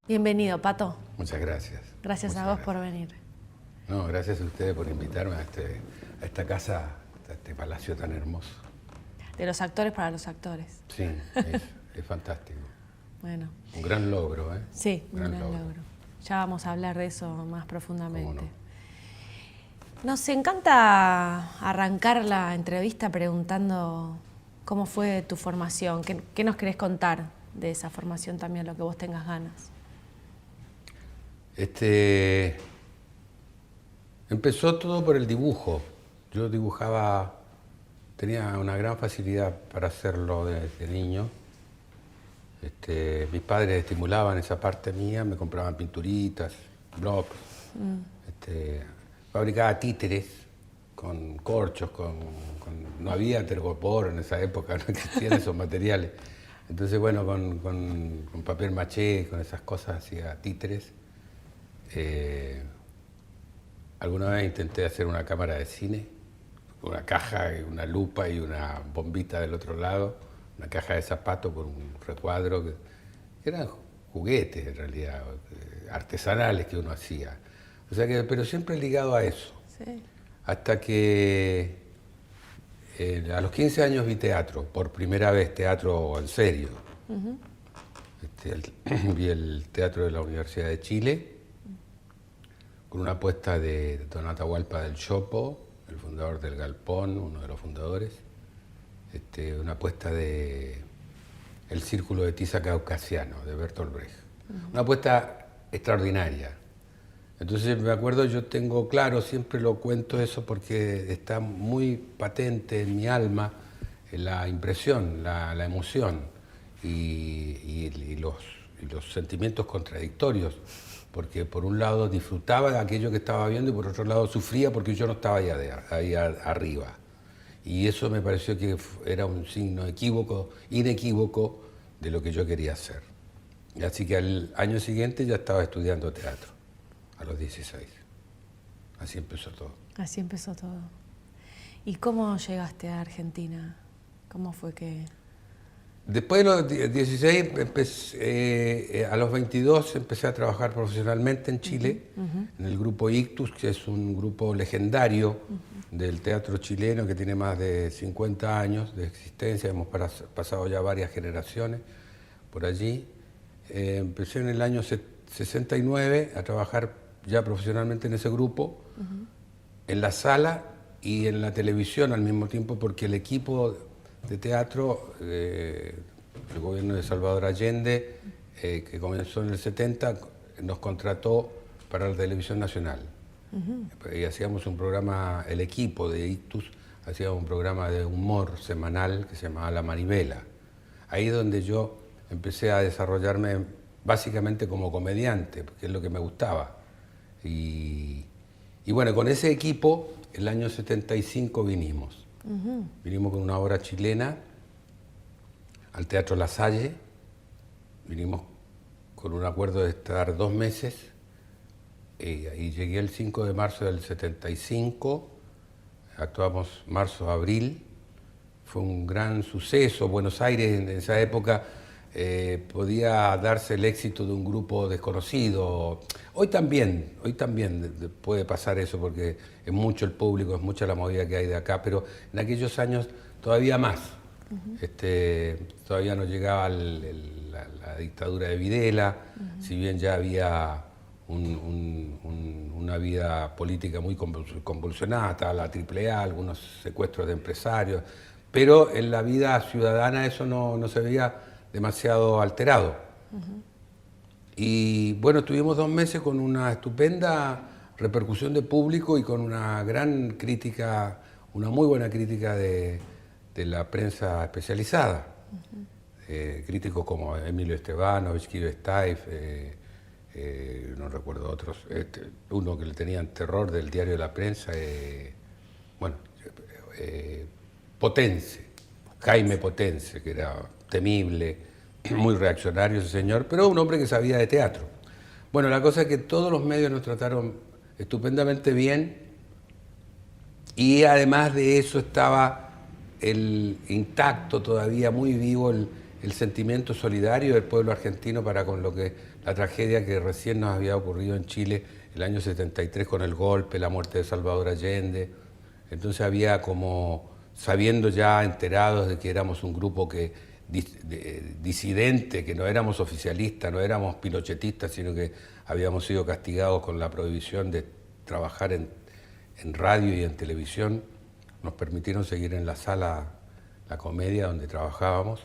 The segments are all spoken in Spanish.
Bienvenido, Pato. Muchas gracias. Gracias a vos por venir. No, gracias a ustedes por invitarme a esta casa, a este palacio tan hermoso. De los actores para los actores. Sí, es fantástico. Bueno. Un gran logro, ¿eh? Sí, un gran logro. Ya vamos a hablar de eso más profundamente. ¿Cómo no? Nos encanta arrancar la entrevista preguntando cómo fue tu formación, qué nos querés contar de esa formación también, lo que vos tengas ganas. Empezó todo por el dibujo. Yo dibujaba, tenía una gran facilidad para hacerlo desde niño. Mis padres estimulaban esa parte mía, me compraban pinturitas, blocks, fabricaba títeres con corchos, no había tergopor en esa época, no existían esos materiales. Entonces, bueno, con papel maché, con esas cosas hacía títeres. Alguna vez intenté hacer una cámara de cine, una caja, una lupa y una bombita del otro lado, una caja de zapatos con un recuadro, que eran juguetes en realidad, artesanales que uno hacía. O sea que, pero siempre ligado a eso. Sí. Hasta que a los 15 años vi teatro, por primera vez teatro en serio. Vi el teatro de la Universidad de Chile, con una apuesta de Don Atahualpa del Chopo, el fundador del Galpón, uno de los fundadores, una apuesta de El Círculo de Tiza Caucasiano, de Bertolt Brecht. Una apuesta extraordinaria. Entonces me acuerdo, yo tengo claro, siempre lo cuento eso porque está muy patente en mi alma la impresión, la emoción y los sentimientos contradictorios. Porque por un lado disfrutaba de aquello que estaba viendo y por otro lado sufría porque yo no estaba ahí arriba. Y eso me pareció que era un signo inequívoco de lo que yo quería hacer. Y así que al año siguiente ya estaba estudiando teatro, a los 16. Así empezó todo. Así empezó todo. ¿Y cómo llegaste a Argentina? ¿Cómo fue que...? Después de los 16, a los 22 empecé a trabajar profesionalmente en Chile, en el grupo Ictus, que es un grupo legendario del teatro chileno que tiene más de 50 años de existencia, hemos pasado ya varias generaciones por allí. Empecé en el año 69 a trabajar ya profesionalmente en ese grupo, en la sala y en la televisión al mismo tiempo, porque el equipo de teatro, el gobierno de Salvador Allende, que comenzó en el 70, nos contrató para la televisión nacional. Y hacíamos un programa, el equipo de Ictus, hacía un programa de humor semanal que se llamaba La Manivela. Ahí es donde yo empecé a desarrollarme básicamente como comediante, porque es lo que me gustaba. Y bueno, con ese equipo, el año 75 vinimos. Vinimos con una obra chilena al Teatro La Salle, vinimos con un acuerdo de estar 2 meses y llegué el 5 de marzo del 75, actuamos marzo-abril, fue un gran suceso. Buenos Aires en esa época podía darse el éxito de un grupo desconocido. Hoy también puede pasar eso porque es mucho el público, es mucha la movida que hay de acá, pero en aquellos años todavía más. Todavía no llegaba la dictadura de Videla, si bien ya había una vida política muy convulsionada, estaba la AAA, algunos secuestros de empresarios, pero en la vida ciudadana eso no se veía demasiado alterado. Y bueno, estuvimos 2 meses con una estupenda repercusión de público y con una gran crítica, una muy buena crítica de la prensa especializada. Críticos como Emilio Estebanovich, Guido Staif, no recuerdo otros, uno que le tenían terror del diario de la prensa, Potense, Jaime Potense, que era temible, muy reaccionario ese señor, pero un hombre que sabía de teatro. Bueno, la cosa es que todos los medios nos trataron estupendamente bien y además de eso estaba intacto todavía, muy vivo el sentimiento solidario del pueblo argentino para con lo que la tragedia que recién nos había ocurrido en Chile el año 73 con el golpe, la muerte de Salvador Allende. Entonces había como, sabiendo ya, enterados de que éramos un grupo disidente, que no éramos oficialistas, no éramos pinochetistas, sino que habíamos sido castigados con la prohibición de trabajar en radio y en televisión, nos permitieron seguir en la sala La Comedia donde trabajábamos,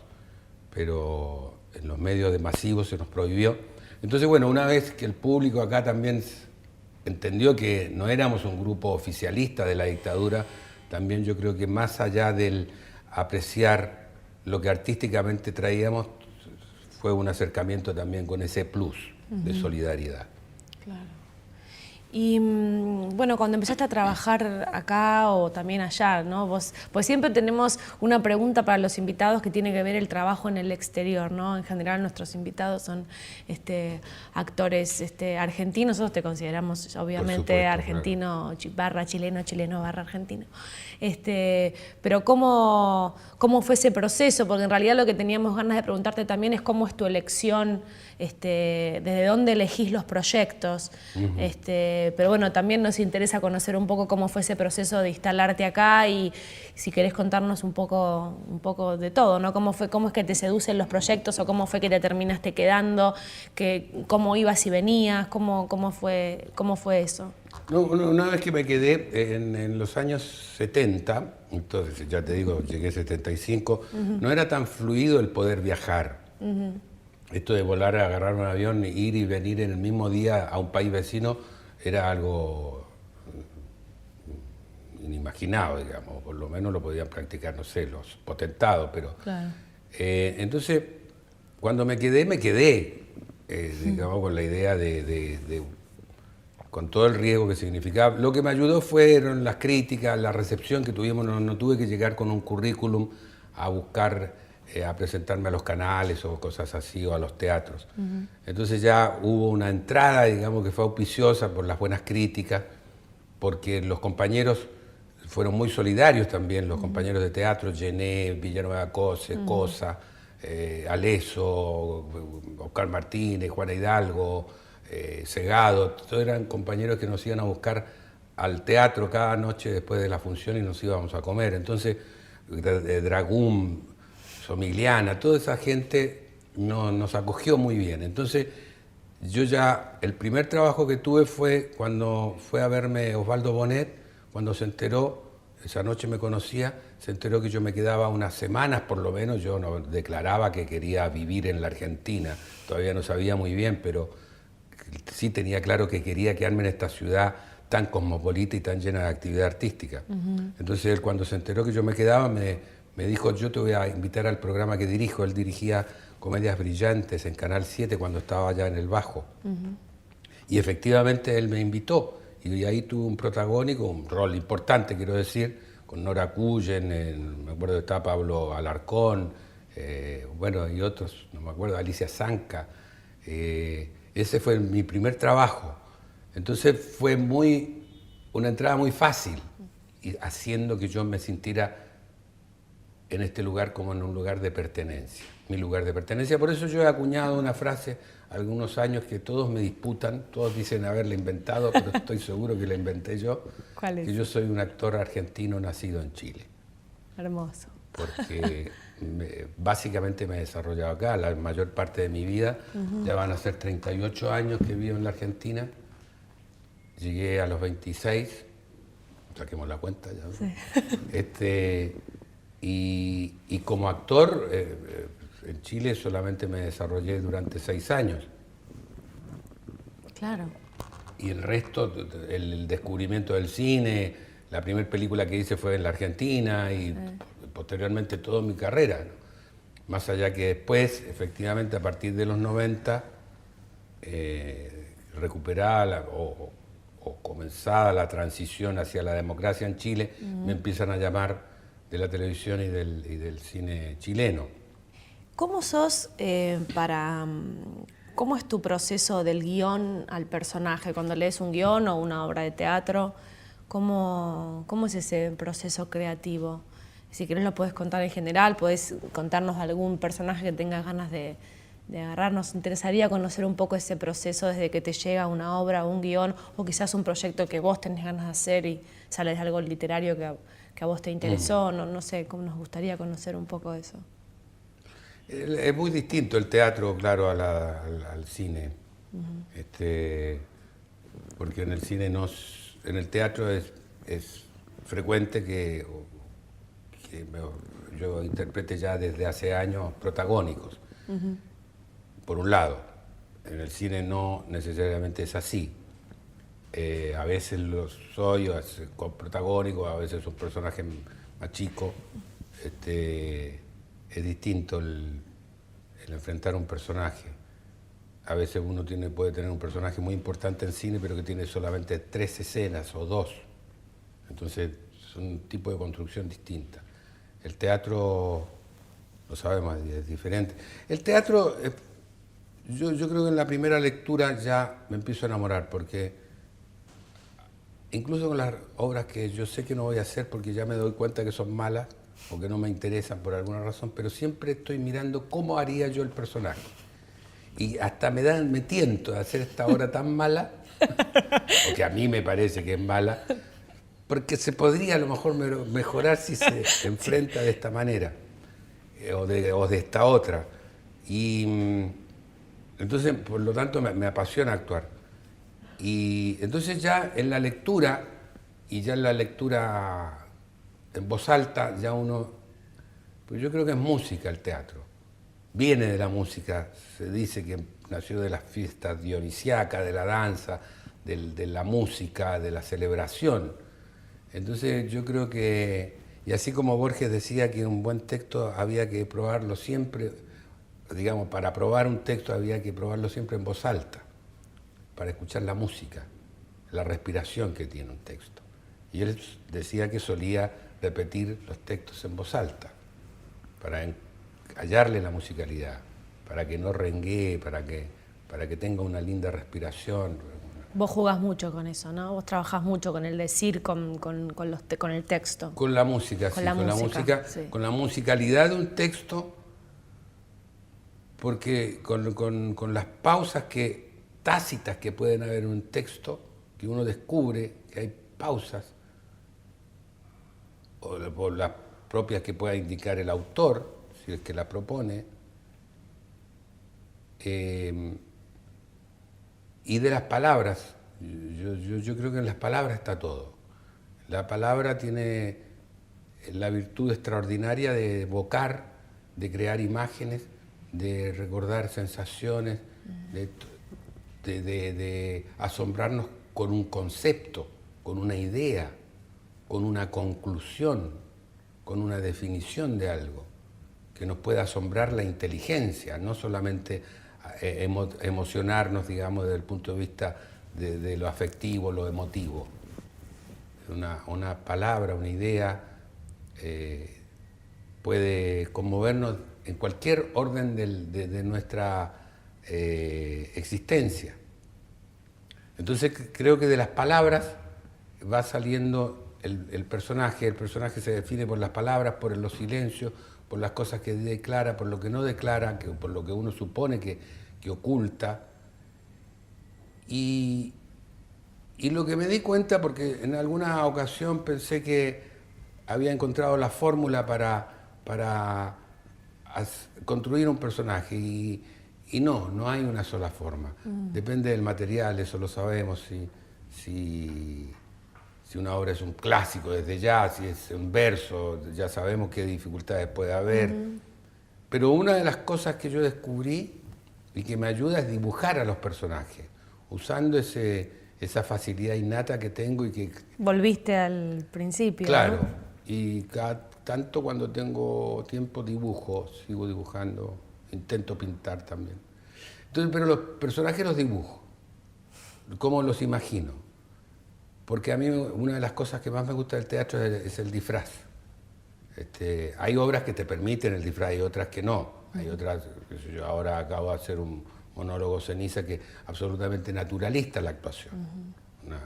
pero en los medios masivos se nos prohibió. Entonces, bueno, una vez que el público acá también entendió que no éramos un grupo oficialista de la dictadura, también yo creo que más allá del apreciar lo que artísticamente traíamos, fue un acercamiento también con ese plus de solidaridad. Claro. Y bueno, cuando empezaste a trabajar acá o también allá, ¿no? Pues siempre tenemos una pregunta para los invitados que tiene que ver el trabajo en el exterior, ¿no? En general nuestros invitados son actores argentinos, nosotros te consideramos obviamente supuesto, argentino barra chileno, chileno barra argentino. Pero ¿cómo fue ese proceso? Porque en realidad lo que teníamos ganas de preguntarte también es cómo es tu elección, desde dónde elegís los proyectos. Pero bueno, también nos interesa conocer un poco cómo fue ese proceso de instalarte acá y si querés contarnos un poco de todo, ¿no? ¿Cómo es que te seducen los proyectos o cómo fue que te terminaste quedando? ¿Cómo ibas y venías? ¿Cómo fue eso? No, una vez que me quedé en los años 70, entonces ya te digo, llegué a 75, no era tan fluido el poder viajar. Esto de volar, agarrar un avión, ir y venir en el mismo día a un país vecino era algo inimaginado, digamos, por lo menos lo podían practicar, no sé, los potentados, pero... Claro. Entonces, cuando me quedé, digamos, con la idea con todo el riesgo que significaba. Lo que me ayudó fueron las críticas, la recepción que tuvimos, no tuve que llegar con un currículum a buscar, a presentarme a los canales o cosas así, o a los teatros. Entonces ya hubo una entrada, digamos, que fue auspiciosa por las buenas críticas, porque los compañeros fueron muy solidarios también, los compañeros de teatro, Gené, Villanueva Cose, Cosa, Aleso, Oscar Martínez, Juana Hidalgo, Segado, todos eran compañeros que nos iban a buscar al teatro cada noche después de la función y nos íbamos a comer. Entonces, Dragún, Somigliana, toda esa gente nos acogió muy bien. Entonces, yo ya, el primer trabajo que tuve fue cuando fue a verme Osvaldo Bonet, cuando se enteró, esa noche me conocía, se enteró que yo me quedaba unas semanas por lo menos, yo no declaraba que quería vivir en la Argentina, todavía no sabía muy bien, pero sí tenía claro que quería quedarme en esta ciudad tan cosmopolita y tan llena de actividad artística. Entonces él, cuando se enteró que yo me quedaba, me dijo, yo te voy a invitar al programa que dirijo. Él dirigía Comedias Brillantes en Canal 7 cuando estaba allá en el Bajo. Y efectivamente él me invitó. Y ahí tuve un protagónico, un rol importante, quiero decir, con Nora Cullen, me acuerdo que estaba Pablo Alarcón, bueno, y otros, no me acuerdo, Alicia Zanca. Ese fue mi primer trabajo. Entonces fue una entrada muy fácil, y haciendo que yo me sintiera en este lugar como en un lugar de pertenencia, mi lugar de pertenencia. Por eso yo he acuñado una frase algunos años que todos me disputan, todos dicen haberla inventado, pero estoy seguro que la inventé yo. ¿Cuál es? Que yo soy un actor argentino nacido en Chile. Hermoso. Porque básicamente me he desarrollado acá, la mayor parte de mi vida. Ya van a ser 38 años que vivo en la Argentina. Llegué a los 26, saquemos la cuenta ya, ¿no? Sí. Y como actor, en Chile solamente me desarrollé durante 6 años. Claro. Y el resto, el descubrimiento del cine, la primera película que hice fue en la Argentina y posteriormente toda mi carrera, ¿no? Más allá que después, efectivamente, a partir de los 90, recuperada o comenzada la transición hacia la democracia en Chile, me empiezan a llamar de la televisión y del cine chileno. ¿Cómo sos cómo es tu proceso del guión al personaje? Cuando lees un guión o una obra de teatro, ¿cómo es ese proceso creativo? Si querés lo podés contar en general, podés contarnos algún personaje que tengas ganas de agarrar. Nos interesaría conocer un poco ese proceso desde que te llega una obra o un guión, o quizás un proyecto que vos tenés ganas de hacer y sale de algo literario que a vos te interesó. No sé, cómo nos gustaría conocer un poco de eso. Es muy distinto el teatro, claro, al cine. Porque en el cine en el teatro es frecuente que yo interprete ya desde hace años protagónicos. Por un lado, en el cine no necesariamente es así. A veces lo soy, a veces protagónico, a veces un personaje más chico. Es distinto el enfrentar un personaje. A veces uno puede tener un personaje muy importante en cine, pero que tiene solamente 3 escenas o 2. Entonces, es un tipo de construcción distinta. El teatro, lo sabemos, es diferente. El teatro, yo creo que en la primera lectura ya me empiezo a enamorar, porque incluso con las obras que yo sé que no voy a hacer porque ya me doy cuenta que son malas o que no me interesan por alguna razón, pero siempre estoy mirando cómo haría yo el personaje. Y hasta me tiento de hacer esta obra tan mala, o que a mí me parece que es mala, porque se podría a lo mejor mejorar si se enfrenta de esta manera, o de esta otra. Y entonces, por lo tanto, me apasiona actuar. Y entonces ya en la lectura, y ya en la lectura en voz alta, ya uno, pues yo creo que es música el teatro. Viene de la música, se dice que nació de las fiestas dionisíacas, de la danza, de la música, de la celebración. Entonces yo creo que, y así como Borges decía que un buen texto había que probarlo siempre, digamos, para probar un texto había que probarlo siempre en voz alta, para escuchar la música, la respiración que tiene un texto. Y él decía que solía repetir los textos en voz alta, para hallarle la musicalidad, para que no renguee, para que tenga una linda respiración. Vos jugás mucho con eso, ¿no? Vos trabajás mucho con el decir, con el texto. Con la música, sí, con la musicalidad de un texto, porque con las pausas tácitas que pueden haber en un texto, que uno descubre que hay pausas, o por las propias que pueda indicar el autor, si es que la propone, y de las palabras. Yo creo que en las palabras está todo. La palabra tiene la virtud extraordinaria de evocar, de crear imágenes, de recordar sensaciones, de asombrarnos con un concepto, con una idea, con una conclusión, con una definición de algo, que nos pueda asombrar la inteligencia, no solamente emocionarnos, digamos, desde el punto de vista de lo afectivo, lo emotivo. Una palabra, una idea puede conmovernos en cualquier orden de nuestra existencia. Entonces creo que de las palabras va saliendo el personaje se define por las palabras, por los silencios, por las cosas que declara, por lo que no declara, por lo que uno supone que oculta. Y lo que me di cuenta, porque en alguna ocasión pensé que había encontrado la fórmula para construir un personaje, y no hay una sola forma. Depende del material, eso lo sabemos, si una obra es un clásico desde ya, si es un verso, ya sabemos qué dificultades puede haber. Pero una de las cosas que yo descubrí y que me ayuda es dibujar a los personajes, usando esa facilidad innata que tengo y que... Volviste al principio, Claro, ¿no? y tanto cuando tengo tiempo dibujo, sigo dibujando, intento pintar también. Entonces, pero los personajes los dibujo, cómo los imagino. Porque a mí una de las cosas que más me gusta del teatro es el disfraz. Hay obras que te permiten el disfraz y otras que no. Hay otras, yo ahora acabo de hacer un monólogo Ceniza que es absolutamente naturalista la actuación.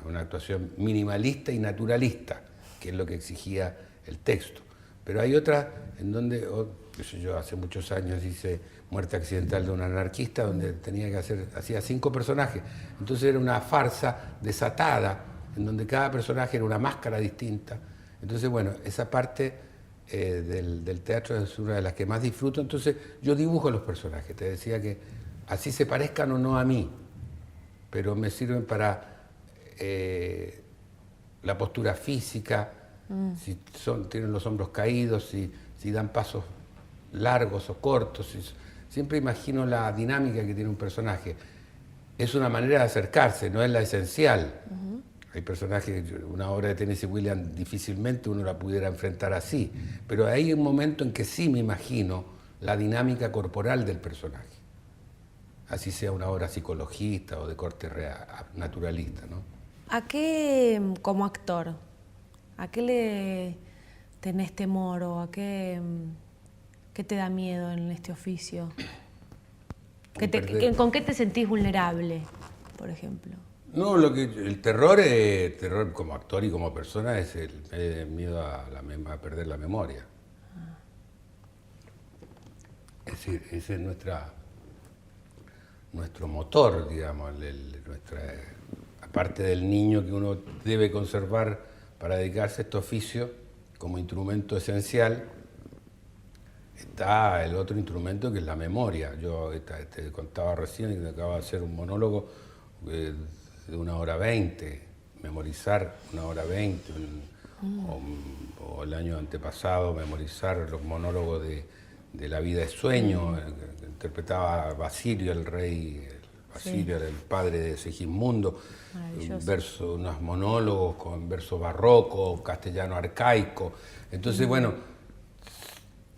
Una actuación minimalista y naturalista, que es lo que exigía el texto. Pero hay otras en donde, qué sé yo, hace muchos años hice Muerte accidental de un anarquista, donde hacía 5 personajes. Entonces era una farsa desatada, en donde cada personaje era una máscara distinta. Entonces, bueno, esa parte del teatro es una de las que más disfruto. Entonces yo dibujo los personajes, te decía que así se parezcan o no a mí, pero me sirven para la postura física, si tienen los hombros caídos, si dan pasos largos o cortos. Siempre imagino la dinámica que tiene un personaje. Es una manera de acercarse, no es la esencial. Hay personajes, una obra de Tennessee Williams difícilmente uno la pudiera enfrentar así, pero hay un momento en que sí me imagino la dinámica corporal del personaje, así sea una obra psicologista o de corte naturalista, ¿no? ¿A qué, como actor, a qué le tenés temor o a qué te da miedo en este oficio? ¿Con qué te sentís vulnerable, por ejemplo? No, el terror como actor y como persona es el miedo a perder la memoria. Es decir, ese es nuestro motor, digamos, aparte del niño que uno debe conservar para dedicarse a este oficio como instrumento esencial, está el otro instrumento que es la memoria. Yo te contaba recién que acabo de hacer un monólogo de 1h20, memorizar 1h20, o el año antepasado memorizar los monólogos de La vida es sueño, que interpretaba Basilio, el rey. Basilio era el padre de Segismundo, unos monólogos con verso barroco, castellano arcaico. Entonces, bueno,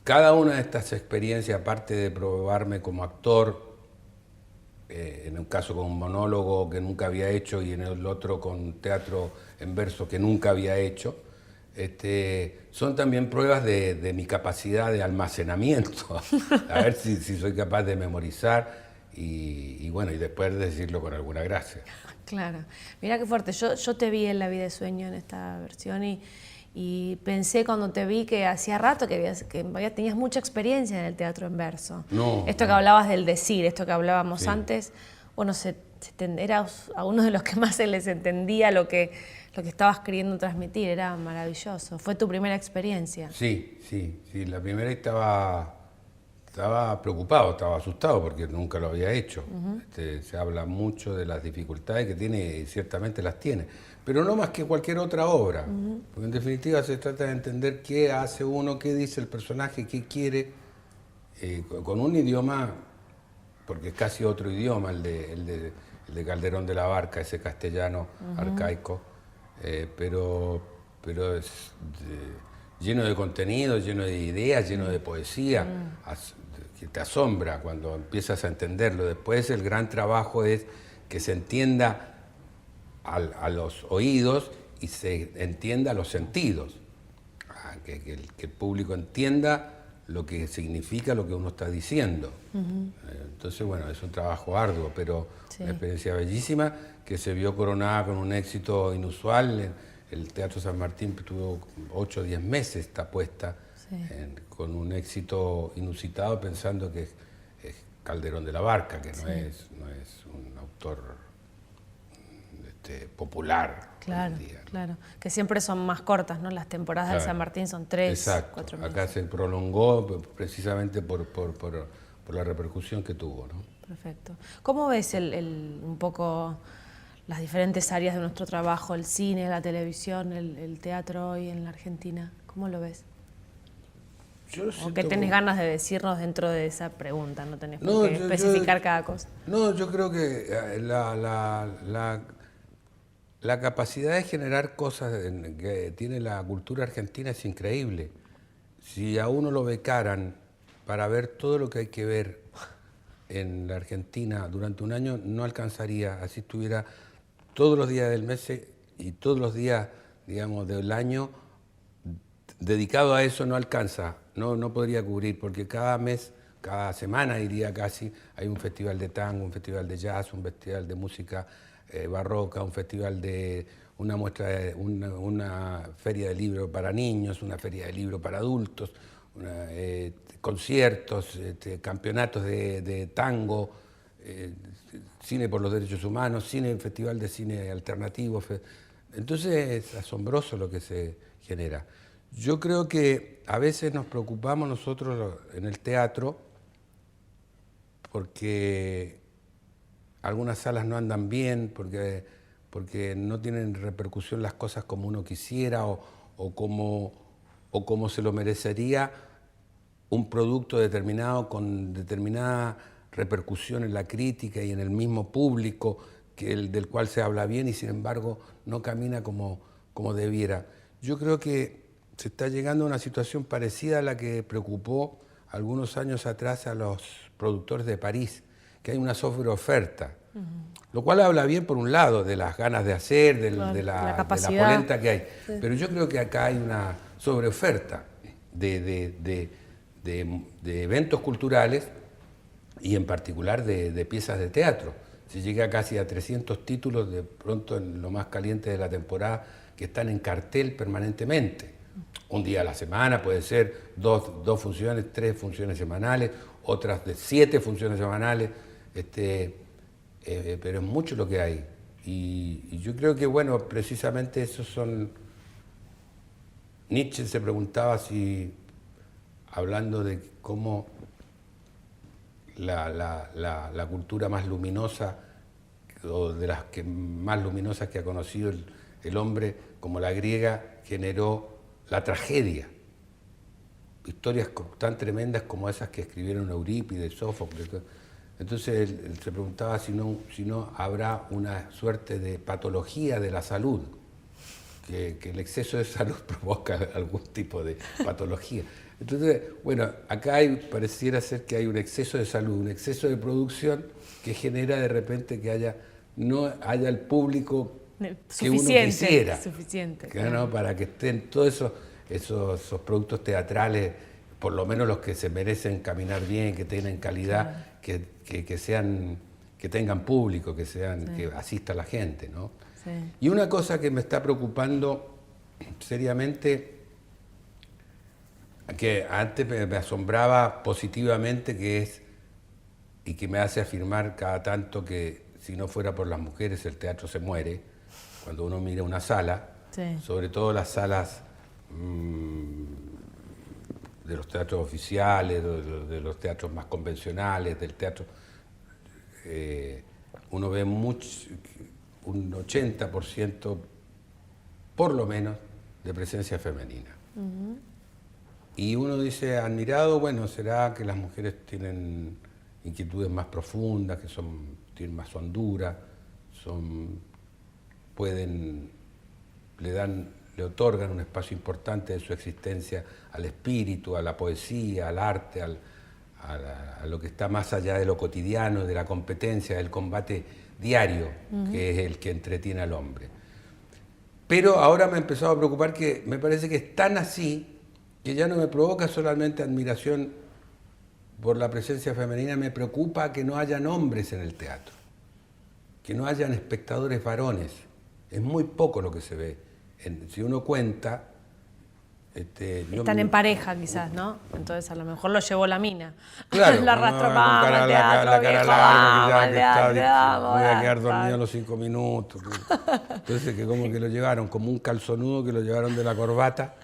cada una de estas experiencias, aparte de probarme como actor, en un caso con un monólogo que nunca había hecho y en el otro con teatro en verso que nunca había hecho, son también pruebas de mi capacidad de almacenamiento, a ver si soy capaz de memorizar y bueno, y después decirlo con alguna gracia. Claro, mirá qué fuerte, yo te vi en La vida de sueño en esta versión y pensé cuando te vi que hacía rato que tenías mucha experiencia en el teatro en verso. Esto que hablabas del decir, esto que hablábamos antes, bueno, eras a uno de los que más se les entendía lo que estabas queriendo transmitir, era maravilloso. ¿Fue tu primera experiencia? Sí, la primera estaba preocupado, estaba asustado porque nunca lo había hecho. Se habla mucho de las dificultades que tiene y ciertamente las tiene, pero no más que cualquier otra obra, porque en definitiva se trata de entender qué hace uno, qué dice el personaje, qué quiere, con un idioma, porque es casi otro idioma el de Calderón de la Barca, ese castellano arcaico, pero es lleno de contenido, lleno de ideas, lleno de poesía, que te asombra cuando empiezas a entenderlo. Después el gran trabajo es que se entienda a los oídos y se entienda a los sentidos, que el público entienda lo que significa lo que uno está diciendo. Entonces, bueno, es un trabajo arduo, pero una experiencia bellísima que se vio coronada con un éxito inusual. El Teatro San Martín tuvo 8 o 10 meses esta puesta, con un éxito inusitado, pensando que es Calderón de la Barca, que no es un autor popular. Claro, hoy en día, ¿no? Claro, que siempre son más cortas, ¿no? Las temporadas del San Martín son 3, 4 meses. Acá se prolongó precisamente por la repercusión que tuvo, ¿no? Perfecto. ¿Cómo ves un poco las diferentes áreas de nuestro trabajo, el cine, la televisión, el teatro hoy en la Argentina? ¿Cómo lo ves? ¿O qué tenés ganas de decirnos dentro de esa pregunta? No tenés por qué especificar cada cosa. No, yo creo que la capacidad de generar cosas que tiene la cultura argentina es increíble. Si a uno lo becaran para ver todo lo que hay que ver en la Argentina durante un año, no alcanzaría. Así estuviera todos los días del mes y todos los días, digamos, del año dedicado a eso, no alcanza. No podría cubrir, porque cada mes, cada semana diría casi, hay un festival de tango, un festival de jazz, un festival de música barroca, un festival de una feria de libro para niños, una feria de libro para adultos, conciertos, campeonatos de tango, cine por los derechos humanos, festival de cine alternativo. Entonces es asombroso lo que se genera. Yo creo que a veces nos preocupamos nosotros en el teatro porque algunas salas no andan bien, porque no tienen repercusión las cosas como uno quisiera o como se lo merecería un producto determinado con determinada repercusión en la crítica y en el mismo público del cual se habla bien y sin embargo no camina como debiera. Yo creo que se está llegando a una situación parecida a la que preocupó algunos años atrás a los productores de París, que hay una sobreoferta, lo cual habla bien por un lado de las ganas de hacer, de la polenta que hay, sí. Pero yo creo que acá hay una sobreoferta de eventos culturales y en particular de piezas de teatro. Se llega casi a 300 títulos de pronto en lo más caliente de la temporada que están en cartel permanentemente. Un día a la semana, puede ser dos funciones, 3 funciones semanales, otras de 7 funciones semanales, pero es mucho lo que hay. Y yo creo que, bueno, precisamente esos son... Nietzsche se preguntaba si, hablando de cómo la cultura más luminosa, o de las más luminosas que ha conocido el hombre, como la griega, generó la tragedia. Historias tan tremendas como esas que escribieron Eurípides, Sófocles. Entonces él se preguntaba si no habrá una suerte de patología de la salud, que el exceso de salud provoca algún tipo de patología. Entonces, bueno, acá pareciera ser que hay un exceso de salud, un exceso de producción que genera de repente que no haya el público que uno quisiera. Suficiente. ¿No? Para que estén todos esos productos teatrales, por lo menos los que se merecen caminar bien, que tengan calidad, claro. que tengan público, que asista a la gente, ¿no? Sí. Y una cosa que me está preocupando seriamente, que antes me asombraba positivamente, y que me hace afirmar cada tanto que si no fuera por las mujeres el teatro se muere, cuando uno mira una sala, sí. Sobre todo las salas de los teatros oficiales, de los teatros más convencionales, del teatro, uno ve un 80% por lo menos de presencia femenina. Y uno dice, admirado, bueno, será que las mujeres tienen inquietudes más profundas, tienen más hondura, le otorgan un espacio importante de su existencia al espíritu, a la poesía, al arte, a lo que está más allá de lo cotidiano, de la competencia, del combate diario, que es el que entretiene al hombre. Pero ahora me ha empezado a preocupar que me parece que es tan así que ya no me provoca solamente admiración por la presencia femenina, me preocupa que no hayan hombres en el teatro, que no hayan espectadores varones. Es muy poco lo que se ve. Si uno cuenta... Están en pareja quizás, ¿no? Entonces a lo mejor lo llevó la mina. Claro, la arrastró más, la cara larga, voy a quedar dormido a los 5 minutos. Entonces que como que lo llevaron, como un calzonudo que lo llevaron de la corbata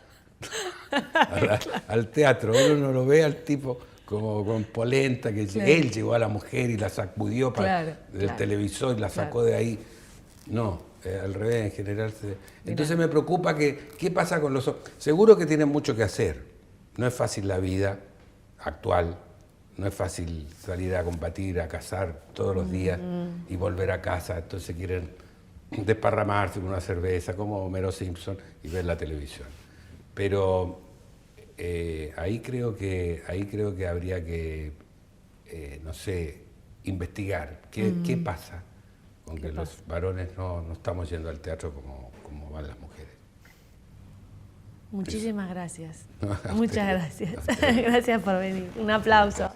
al teatro. Uno no lo ve al tipo como con polenta, que claro. Él llevó a la mujer y la sacudió del televisor y la sacó de ahí. No. Al revés, en general. Entonces me preocupa qué pasa con los hombres. Seguro que tienen mucho que hacer. No es fácil la vida actual, no es fácil salir a combatir, a cazar todos los días y volver a casa. Entonces quieren desparramarse con una cerveza, como Homero Simpson, y ver la televisión. Pero ahí creo que habría que, no sé, investigar qué pasa con que los varones no estamos yendo al teatro como van las mujeres. Muchísimas gracias. Muchas gracias. Gracias por venir. Un aplauso.